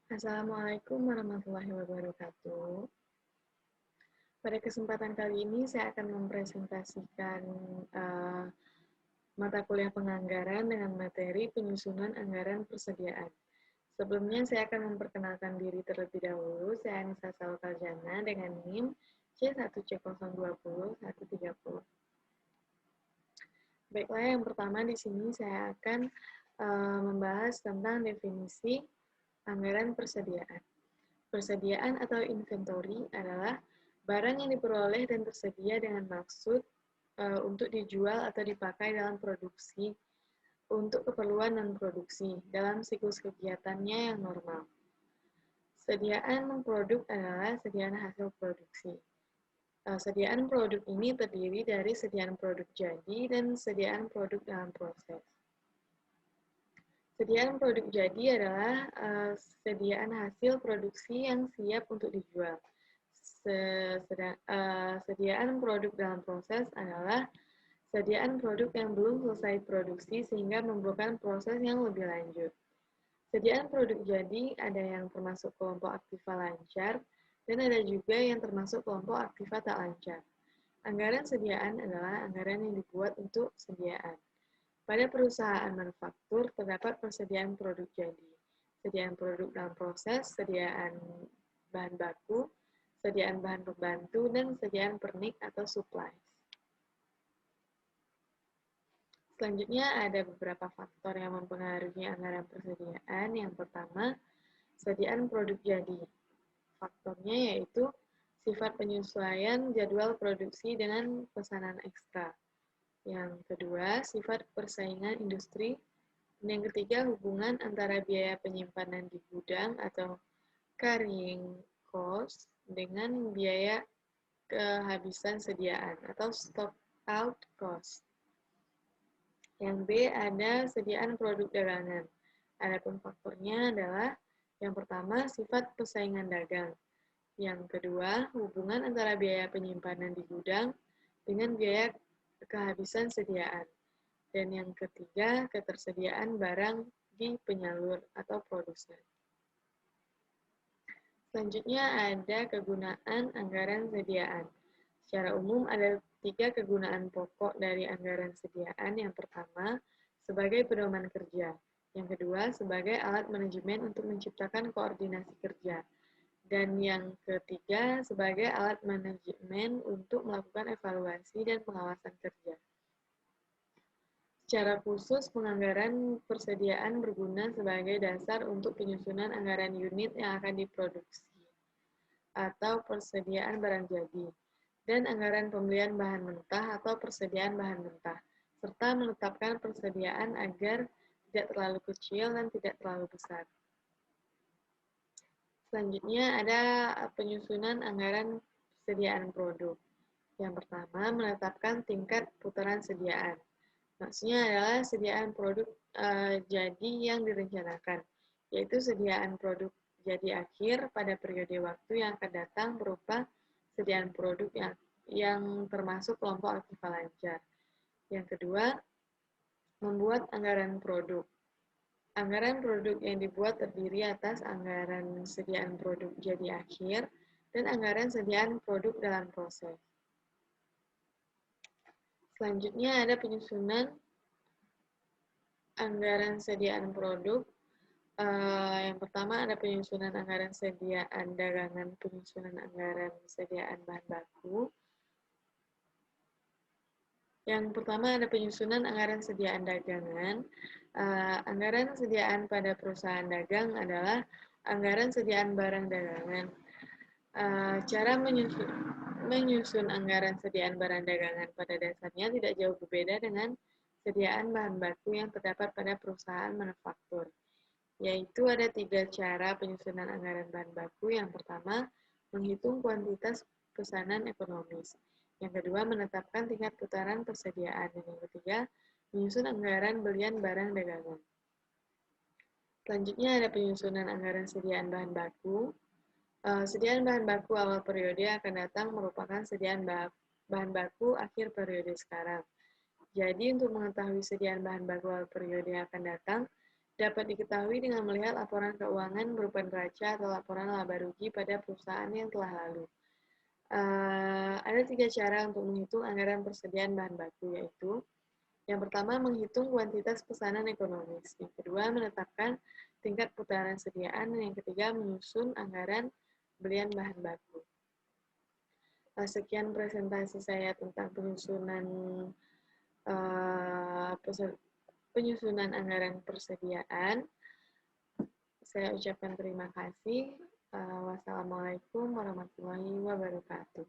Assalamualaikum warahmatullahi wabarakatuh. Pada kesempatan kali ini saya akan mempresentasikan uh, mata kuliah penganggaran dengan materi penyusunan anggaran persediaan. Sebelumnya saya akan memperkenalkan diri terlebih dahulu. Saya Anissa Salkaljana dengan NIM C1C020130. Baiklah, yang pertama di sini saya akan membahas tentang definisi anggaran persediaan. Persediaan atau inventory adalah barang yang diperoleh dan tersedia dengan maksud untuk dijual atau dipakai dalam produksi untuk keperluan non-produksi dalam siklus kegiatannya yang normal. Sediaan produk adalah sediaan hasil produksi. Sediaan produk ini terdiri dari sediaan produk jadi dan sediaan produk dalam proses. Sediaan produk jadi adalah sediaan hasil produksi yang siap untuk dijual. Sediaan produk dalam proses adalah sediaan produk yang belum selesai produksi sehingga memerlukan proses yang lebih lanjut. Sediaan produk jadi ada yang termasuk kelompok aktiva lancar dan ada juga yang termasuk kelompok aktiva tak lancar. Anggaran sediaan adalah anggaran yang dibuat untuk sediaan. Pada perusahaan manufaktur terdapat persediaan produk jadi, sediaan produk dalam proses, sediaan bahan baku, sediaan bahan pembantu, dan sediaan pernik atau supply. Selanjutnya ada beberapa faktor yang mempengaruhi anggaran persediaan. Yang pertama, sediaan produk jadi. Faktornya yaitu sifat penyesuaian jadwal produksi dengan pesanan ekstra. Yang kedua, sifat persaingan industri. Dan yang ketiga, hubungan antara biaya penyimpanan di gudang atau carrying cost dengan biaya kehabisan sediaan atau stock out cost. Yang B ada sediaan produk dagangan. Adapun faktornya adalah yang pertama sifat persaingan dagang. Yang kedua, hubungan antara biaya penyimpanan di gudang dengan biaya kehabisan sediaan. Dan yang ketiga, ketersediaan barang di penyalur atau produsen. Selanjutnya ada kegunaan anggaran sediaan. Secara umum ada 3 kegunaan pokok dari anggaran sediaan. Yang pertama, sebagai pedoman kerja. Yang kedua, sebagai alat manajemen untuk menciptakan koordinasi kerja. Dan yang ketiga, sebagai alat manajemen untuk melakukan evaluasi dan pengawasan kerja. Secara khusus, penganggaran persediaan berguna sebagai dasar untuk penyusunan anggaran unit yang akan diproduksi atau persediaan barang jadi, dan anggaran pembelian bahan mentah atau persediaan bahan mentah, serta menetapkan persediaan agar tidak terlalu kecil dan tidak terlalu besar. Selanjutnya ada penyusunan anggaran persediaan produk. Yang pertama, menetapkan tingkat putaran sediaan. Maksudnya adalah sediaan produk jadi yang direncanakan, yaitu sediaan produk jadi akhir pada periode waktu yang akan datang berupa sediaan produk yang termasuk kelompok aktiva lancar. Yang kedua, membuat anggaran produk. Anggaran produk yang dibuat terdiri atas anggaran sediaan produk jadi akhir dan anggaran sediaan produk dalam proses. Selanjutnya ada penyusunan anggaran sediaan produk. Yang pertama ada penyusunan anggaran sediaan dagangan, penyusunan anggaran sediaan bahan baku. Yang pertama ada penyusunan anggaran sediaan dagangan. Anggaran sediaan pada perusahaan dagang adalah anggaran sediaan barang dagangan. Cara menyusun anggaran sediaan barang dagangan pada dasarnya tidak jauh berbeda dengan sediaan bahan baku yang terdapat pada perusahaan manufaktur. Yaitu ada 3 cara penyusunan anggaran bahan baku. Yang pertama, menghitung kuantitas pesanan ekonomis. Yang kedua, menetapkan tingkat putaran persediaan. Dan yang ketiga, menyusun anggaran belian barang dagangan. Selanjutnya ada penyusunan anggaran sediaan bahan baku. Sediaan bahan baku awal periode akan datang merupakan sediaan bahan baku akhir periode sekarang. Jadi untuk mengetahui sediaan bahan baku awal periode yang akan datang, dapat diketahui dengan melihat laporan keuangan berupa neraca atau laporan laba rugi pada perusahaan yang telah lalu. Ada 3 cara untuk menghitung anggaran persediaan bahan baku, yaitu yang pertama, menghitung kuantitas pesanan ekonomis. Yang kedua, menetapkan tingkat putaran sediaan. Dan yang ketiga, menyusun anggaran belian bahan baku. Sekian presentasi saya tentang penyusunan anggaran persediaan. Saya ucapkan terima kasih. Wassalamualaikum warahmatullahi wabarakatuh.